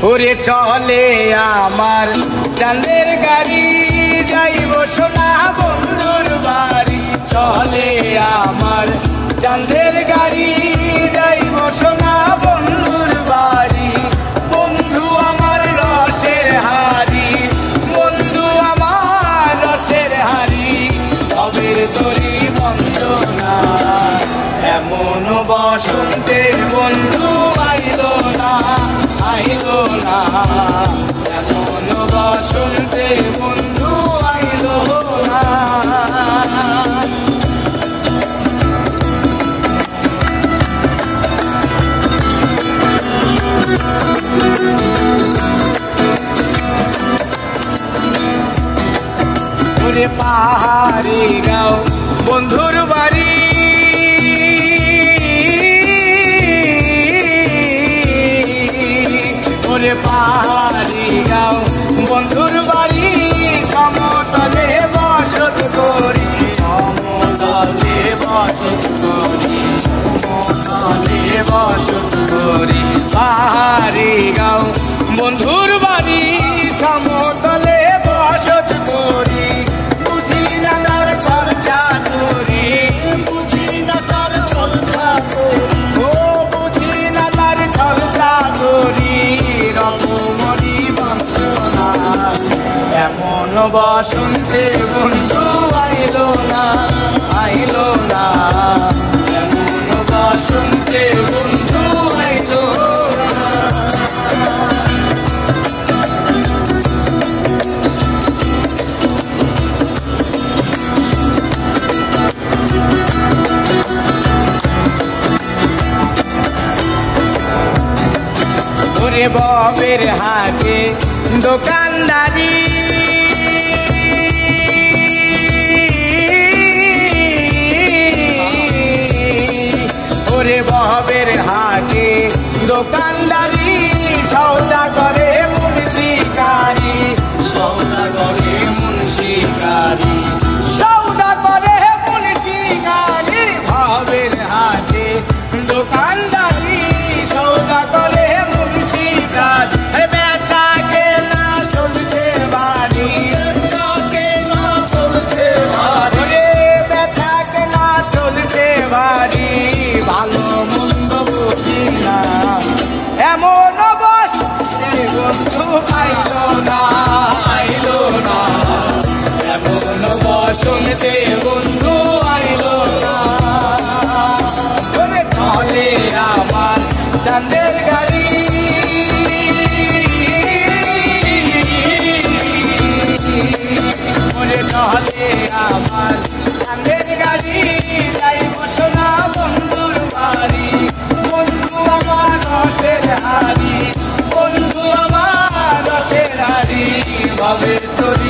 ওরে চলে আমার চাঁদের গাড়ি যাইব সোনা বন্ধুর বাড়ি চলে আমার চাঁদের গাড়ি যাইব সোনা বন্ধুর বাড়ি বন্ধু আমার রসের হাড়ি বন্ধু আমার রসের হাড়ি তবে তোরি বন্দনা এমন বসন্তে বন্ধু আইলো না আইলো না এমন বসন্তে বন্ধু আইলো না ওরে পাহাড়ি গাঁও বন্ধুর বাড়ি ওরে পাহাড়ি গাঁও বন্ধুর বাড়ি সমতলে বসত করি সমতলে বসত করি সমতলে বসত করি পাহাড়ি গাঁও বন্ধুর বাড়ি সমতলে বসত করি বুঝি না তার চর্চা করি বুঝি না তার চর্চা করি ও বুঝি না তার চর্চা করি রকমরি বন্দনা এমন বসন্তে বন্ধু আইলো না আইলো না এমন বসন্তে বন্ধু আইলো না ওরে ববের হাটে দোকানদারি ওরে ববের হাটে দোকানদারি সৌদা করে মুন্সিকারি সৌদা করে মুন্সিকারি সৌদা করে মুন্সিকারি ববের হাটে দোকানদারি সৌদা করে বেচা কেনা চলছে বাড়ি বেচা কেনা চলছে বাড়ি বেচা কেনা চলছে বাড়ি ভালো মন্দ বুঝি না এমন বন্ধু আইলো না আইলো না এমন বসন্তে বন্ধু আইলো না চলে আমার চাঁদের গাড়ি চলে আমার চাঁদের গাড়ি যাইব সোনা বন্ধুর বাড়ি বন্ধু আমার রসের হাড়ি বন্ধু আমার রসের হাড়ি ভাবে তোর